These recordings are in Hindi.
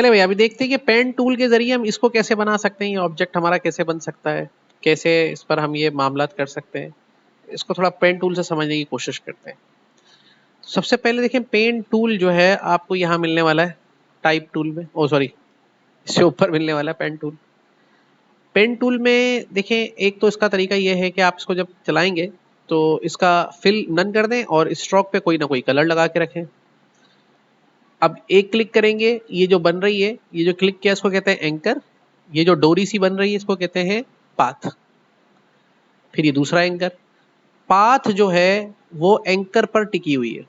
चले भैया अभी देखते हैं कि पेन टूल के जरिए हम इसको कैसे बना सकते हैं, ये ऑब्जेक्ट हमारा कैसे बन सकता है, कैसे इस पर हम ये मामलात कर सकते हैं। इसको थोड़ा पेन टूल से समझने की कोशिश करते हैं। सबसे पहले देखें पेन टूल जो है आपको यहाँ मिलने वाला है टाइप टूल में, ओ सॉरी इससे ऊपर मिलने वाला है पेन टूल। पेन टूल में देखें एक तो इसका तरीका ये है कि आप इसको जब चलाएंगे तो इसका फिल नन कर दें और स्ट्रोक पे कोई ना कोई कलर लगा के रखें। अब एक क्लिक करेंगे, ये जो बन रही है, ये जो क्लिक किया इसको कहते हैं एंकर, ये जो डोरी सी बन रही है इसको कहते हैं पाथ। फिर ये दूसरा एंकर, पाथ जो है वो एंकर पर टिकी हुई है।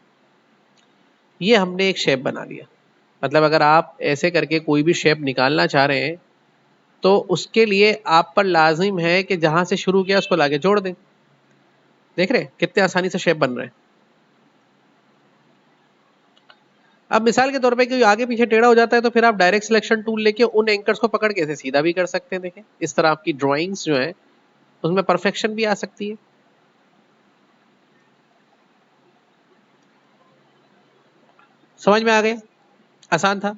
ये हमने एक शेप बना लिया। मतलब अगर आप ऐसे करके कोई भी शेप निकालना चाह रहे हैं तो उसके लिए आप पर लाजिम है कि जहां से शुरू किया उसको लाके जोड़ दें। देख रहे हैं कितने आसानी से शेप बन रहे हैं। अब मिसाल के तौर पे कोई आगे पीछे टेढ़ा हो जाता है तो फिर आप डायरेक्ट सिलेक्शन टूल लेके उन एंकर्स को पकड़ के ऐसे सीधा भी कर सकते हैं। देखें इस तरह आपकी ड्राइंग्स जो है उसमें परफेक्शन भी आ सकती है। समझ में आ गया, आसान था।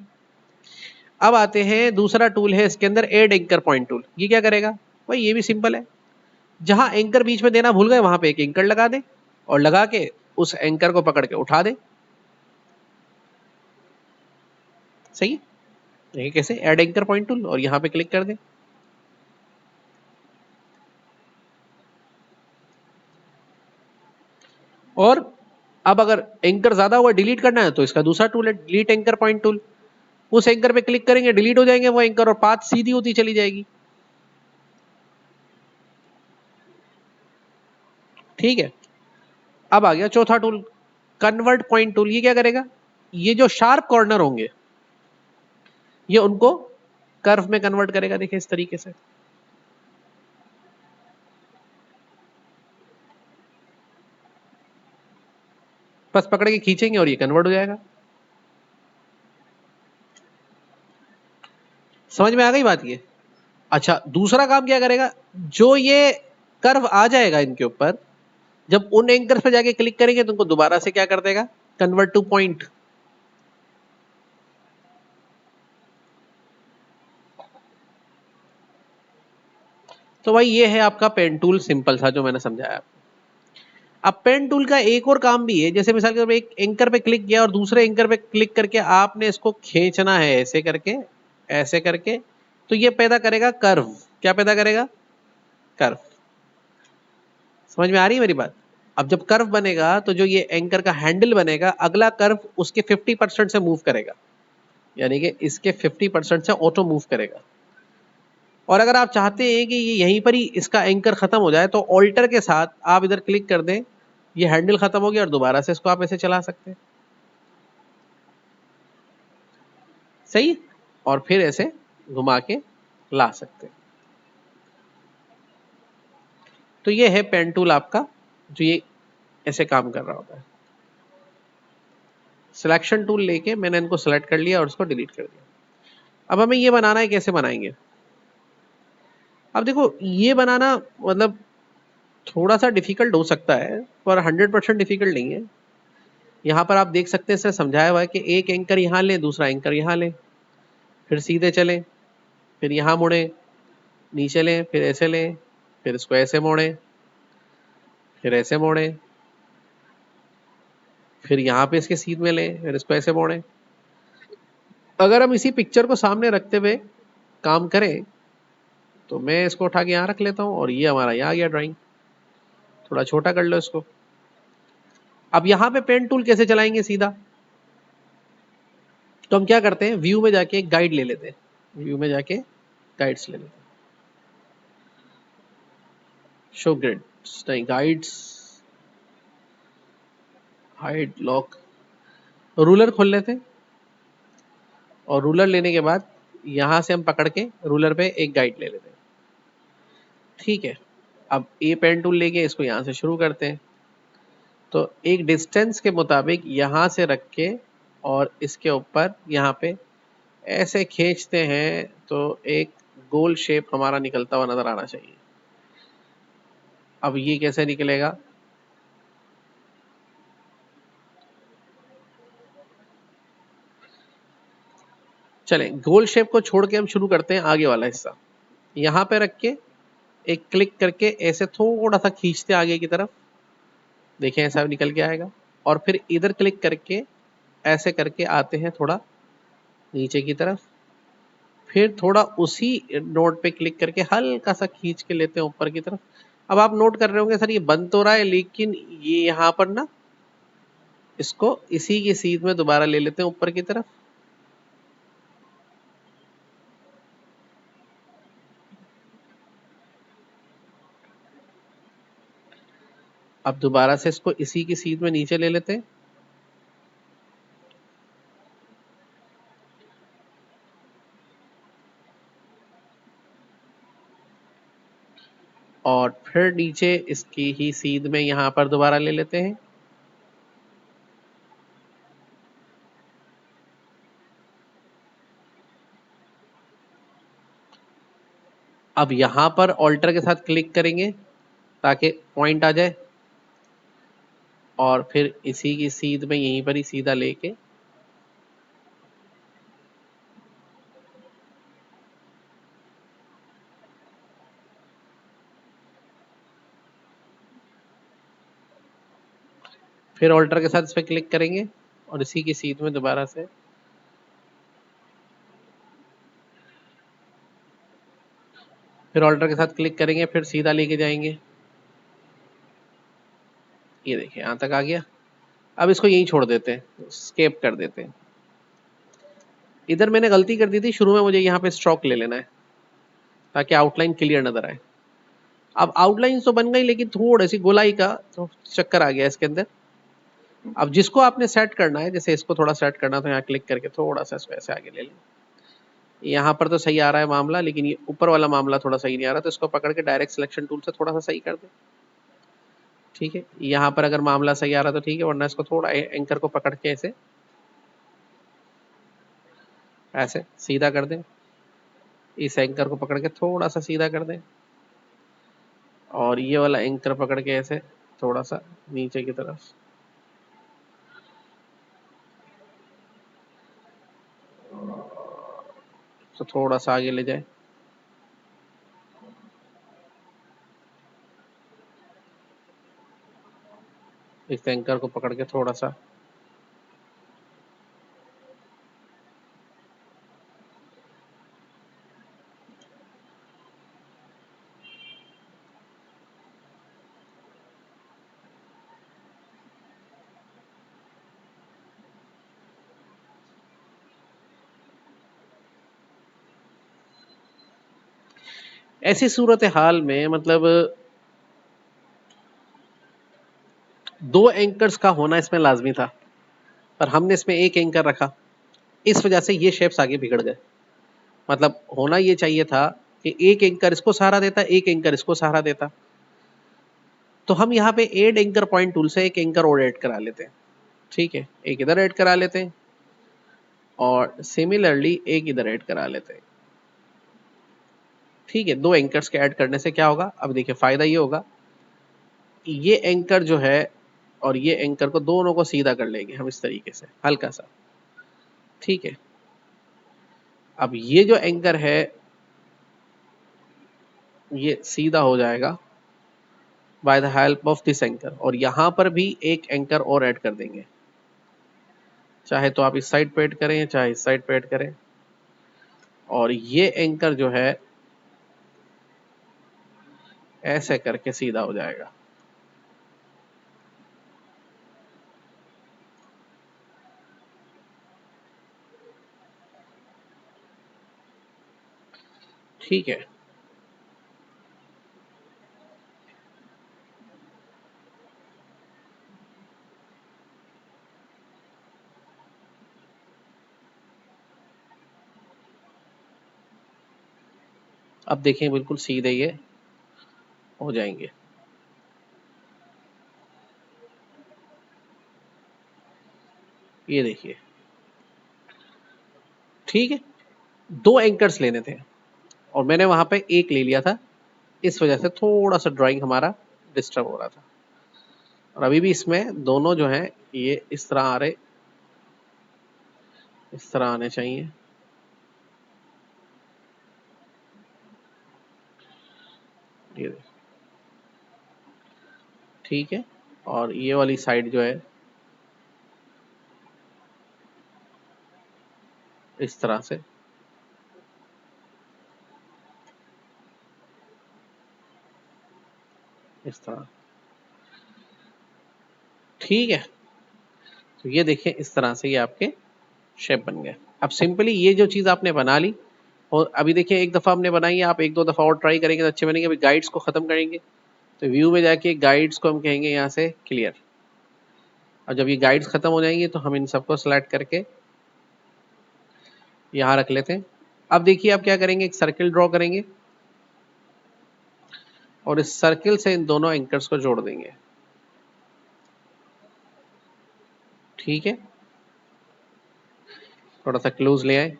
अब आते हैं दूसरा टूल है इसके अंदर एड एंकर पॉइंट टूल। ये क्या करेगा भाई, ये भी सिंपल है। जहां एंकर बीच में देना भूल गए वहां पे एक एंकर लगा दे और लगा के उस एंकर को पकड़ के उठा दे। सही है। देखिए कैसे, एड एंकर पॉइंट टूल और यहां पे क्लिक कर दे। और अब अगर एंकर ज्यादा हुआ डिलीट करना है तो इसका दूसरा टूल है डिलीट एंकर पॉइंट टूल। उस एंकर पे क्लिक करेंगे, डिलीट हो जाएंगे वो एंकर और पाथ सीधी होती चली जाएगी। ठीक है। अब आ गया चौथा टूल, कन्वर्ट पॉइंट टूल। ये क्या करेगा, ये जो शार्प कॉर्नर होंगे ये उनको कर्व में कन्वर्ट करेगा। देखिए इस तरीके से। बस पकड़ के खींचेंगे और ये कन्वर्ट हो जाएगा। समझ में आ गई बात ये। अच्छा दूसरा काम क्या करेगा, जो ये कर्व आ जाएगा इनके ऊपर, जब उन एंकर पे जाके क्लिक करेंगे तो उनको दोबारा से क्या कर देगा, कन्वर्ट टू पॉइंट। तो भाई ये है आपका पेन टूल, सिंपल सा जो मैंने समझाया। अब पेन टूल का एक और काम भी है, जैसे मिसाल के तौर पे एक एंकर पे क्लिक किया और दूसरे एंकर पे क्लिक करके आपने इसको खींचना है ऐसे करके, ऐसे करके, तो ये पैदा करेगा कर्व। क्या पैदा करेगा, कर्व। समझ में आ रही है मेरी बात। अब जब कर्व बनेगा तो जो ये एंकर का हैंडल बनेगा, अगला कर्व उसके 50% से मूव करेगा, यानी कि इसके 50% से ऑटो मूव करेगा। और अगर आप चाहते हैं कि ये यहीं पर ही इसका एंकर खत्म हो जाए तो ऑल्टर के साथ आप इधर क्लिक कर दें, ये हैंडल खत्म हो गया और दोबारा से इसको आप ऐसे चला सकते हैं। सही। और फिर ऐसे घुमा के ला सकते हैं। तो ये है पेन टूल आपका, जो ये ऐसे काम कर रहा होता है। सिलेक्शन टूल लेके मैंने इनको सेलेक्ट कर लिया और उसको डिलीट कर दिया। अब हमें ये बनाना है, कैसे बनाएंगे। अब देखो ये बनाना मतलब थोड़ा सा डिफिकल्ट हो सकता है पर 100% डिफिकल्ट नहीं है। यहाँ पर आप देख सकते हैं, इससे समझाया हुआ है कि एक एंकर यहाँ लें, दूसरा एंकर यहाँ लें, फिर सीधे चलें, फिर यहाँ मुड़ें, नीचे लें, फिर ऐसे लें, फिर इसको ऐसे मोड़ें, फिर ऐसे मोड़ें, फिर यहाँ पे इसके सीध में लें, फिर इसको ऐसे मोड़ें। अगर हम इसी पिक्चर को सामने रखते हुए काम करें तो मैं इसको उठा के यहाँ रख लेता हूँ और ये हमारा यहाँ आ गया ड्राइंग। थोड़ा छोटा कर लो इसको। अब यहाँ पे पेन टूल कैसे चलाएंगे सीधा, तो हम क्या करते हैं, व्यू में जाके एक गाइड ले लेते हैं। व्यू में जाके गाइड्स ले लेते हैं। शो ग्रिड्स नहीं, गाइड्स, हाइड लॉक, रूलर खोल लेते हैं। और रूलर लेने के बाद यहां से हम पकड़ के रूलर पे एक गाइड ले लेते हैं। ठीक है। अब ए पेन टूल लेके इसको यहां से शुरू करते हैं। तो एक डिस्टेंस के मुताबिक यहां से रख के और इसके ऊपर यहाँ पे ऐसे खींचते हैं तो एक गोल शेप हमारा निकलता हुआ नजर आना चाहिए। अब ये कैसे निकलेगा, चले गोल शेप को छोड़ के हम शुरू करते हैं आगे वाला हिस्सा। यहाँ पे रख के एक क्लिक करके ऐसे थोड़ा सा खींचते आगे की तरफ, देखें ऐसा निकल के आएगा। और फिर इधर क्लिक करके ऐसे करके आते हैं थोड़ा नीचे की तरफ, फिर थोड़ा उसी नोट पे क्लिक करके हल्का सा खींच के लेते हैं ऊपर की तरफ। अब आप नोट कर रहे होंगे सर ये बंद तो रहा है, लेकिन ये यहाँ पर ना इसको इसी की सीध में दोबारा ले लेते हैं ऊपर की तरफ। अब दोबारा से इसको इसी की सीध में नीचे ले लेते हैं। और फिर नीचे इसकी ही सीध में यहाँ पर दोबारा ले लेते हैं। अब यहाँ पर ऑल्टर के साथ क्लिक करेंगे ताकि पॉइंट आ जाए, और फिर इसी की सीध में यहीं पर ही सीधा लेके फिर ऑल्टर के साथ इस पर क्लिक करेंगे और इसी की सीध में दोबारा से फिर ऑल्टर के साथ क्लिक करेंगे, फिर सीधा लेके जाएंगे। ये देखिए यहाँ तक आ गया। अब इसको यहीं छोड़ देते हैं, स्केप कर देते हैं। इधर मैंने गलती कर दी थी, शुरू में मुझे यहाँ पे स्ट्रोक ले लेना है ताकि आउटलाइन क्लियर नजर आए। अब आउटलाइन तो बन गई, लेकिन थोड़ी सी गोलाई का तो चक्कर आ गया इसके अंदर। अब जिसको आपने सेट करना है, जैसे इसको थोड़ा सेट करना, तो यहाँ क्लिक करके थोड़ा सा इसको ऐसे आगे ले लें। यहाँ पर तो सही आ रहा है मामला, लेकिन ये ऊपर वाला मामला थोड़ा सही नहीं आ रहा, तो इसको पकड़ के डायरेक्ट सिलेक्शन टूल से थोड़ा सा सही कर दें। ठीक है, यहाँ पर अगर मामला सही आ रहा तो ठीक है, वरना इसको थोड़ा एंकर को पकड़ के ऐसे ऐसे सीधा कर दें। इस एंकर को पकड़ के थोड़ा सा सीधा कर दें, और ये वाला एंकर पकड़ के ऐसे थोड़ा सा नीचे की तरफ। तो थोड़ा सा आगे ले जाए। इस एंकर को पकड़ के थोड़ा सा ऐसी सूरत हाल में मतलब दो एंकर्स का होना इसमें लाजमी था, पर हमने इसमें एक एंकर रखा, इस वजह से ये शेप्स आगे बिगड़ गए। मतलब होना ये चाहिए था कि एक एंकर इसको सहारा देता, एक एंकर इसको सहारा देता। तो हम यहाँ पे एड एंकर पॉइंट टूल से एक एंकर और ऐड करा लेते हैं। ठीक है, एक इधर ऐड करा लेते हैं और सिमिलरली एक इधर ऐड करा लेते हैं। ठीक है, दो एंकर्स के ऐड करने से क्या होगा, अब देखिए फायदा ये होगा, ये एंकर जो है और ये एंकर को दोनों को सीधा कर लेंगे हम इस तरीके से हल्का सा। ठीक है, अब ये जो एंकर है ये सीधा हो जाएगा by the help of this anchor, और यहां पर भी एक एंकर और ऐड कर देंगे। चाहे तो आप इस साइड पे ऐड करें, चाहे इस साइड पे ऐड करें, और ये एंकर जो है ऐसे करके सीधा हो जाएगा। ठीक है, अब देखें बिल्कुल सीधे ये हो जाएंगे। ये देखिए, ठीक है, दो एंकर्स लेने थे और मैंने वहां पे एक ले लिया था, इस वजह से थोड़ा सा ड्राइंग हमारा डिस्टर्ब हो रहा था। और अभी भी इसमें दोनों जो हैं ये इस तरह आ रहे, इस तरह आने चाहिए। ये देखिए, ठीक है। और ये वाली साइड जो है इस तरह से, इस तरह, ठीक है। तो ये देखिए इस तरह से ये आपके शेप बन गए। अब सिंपली ये जो चीज़ आपने बना ली, और अभी देखिए एक दफ़ा हमने बनाई है, आप एक दो दफ़ा और ट्राई करेंगे तो अच्छे बनेंगे। अभी गाइड्स को ख़त्म करेंगे, तो व्यू में जाके गाइड्स को हम कहेंगे यहाँ से क्लियर। और जब ये गाइड्स ख़त्म हो जाएंगे तो हम इन सबको सेलेक्ट करके यहाँ रख लेते हैं। अब देखिए आप क्या करेंगे, एक सर्किल ड्रॉ करेंगे और इस सर्किल से इन दोनों एंकर्स को जोड़ देंगे, ठीक है। थोड़ा सा क्लोज ले आए,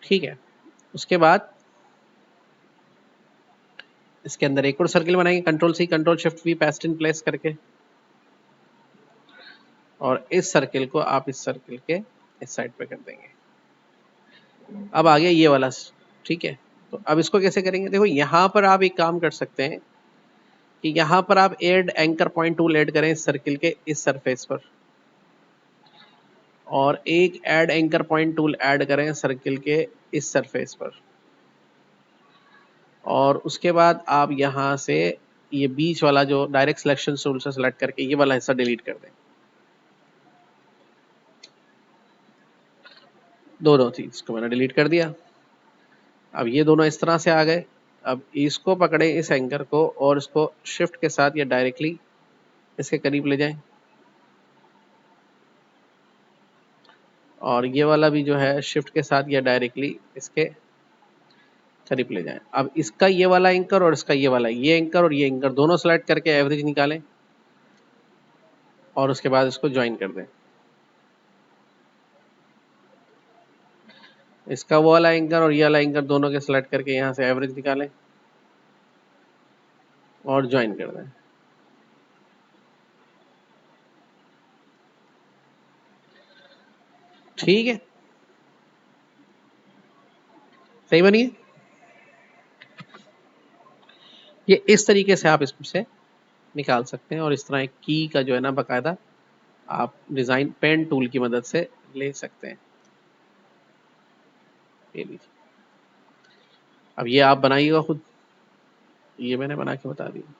ठीक है। उसके बाद इसके अंदर एक और सर्किल बनाएंगे, control C control shift V paste in place करके, और इस सर्किल को आप इस सर्किल के इस साइड पे कर देंगे। अब आ गया ये वाला, ठीक है। तो अब इसको कैसे करेंगे, देखो यहाँ पर आप एक काम कर सकते हैं कि यहाँ पर आप add anchor point tool add करें इस सर्किल के इस सरफेस पर, और एक add anchor point tool add करें सर्किल के इस सरफेस पर, और उसके बाद आप यहाँ से ये बीच वाला जो डायरेक्ट सिलेक्शन टूल से सेलेक्ट करके ये वाला हिस्सा डिलीट कर दें। दोनों चीज को मैंने डिलीट कर दिया। अब ये दोनों इस तरह से आ गए। अब इसको पकड़े इस एंकर को और इसको शिफ्ट के साथ ये डायरेक्टली इसके करीब ले जाएं, और ये वाला भी जो है शिफ्ट के साथ ये डायरेक्टली इसके करीब ले जाएं। अब इसका ये वाला एंकर और इसका ये वाला, ये एंकर और ये एंकर दोनों सेलेक्ट करके एवरेज निकालें और उसके बाद इसको ज्वाइन कर दें। इसका वो वाला एंकर और ये वाला एंकर दोनों के सेलेक्ट करके यहाँ से एवरेज निकालें और ज्वाइन कर दें। ठीक है, सही बनी है। ये इस तरीके से आप इससे निकाल सकते हैं, और इस तरह एक की का जो है ना बाकायदा आप डिजाइन पेन टूल की मदद से ले सकते हैं। ये लीजिए, अब ये आप बनाइएगा खुद, ये मैंने बना के बता दिया।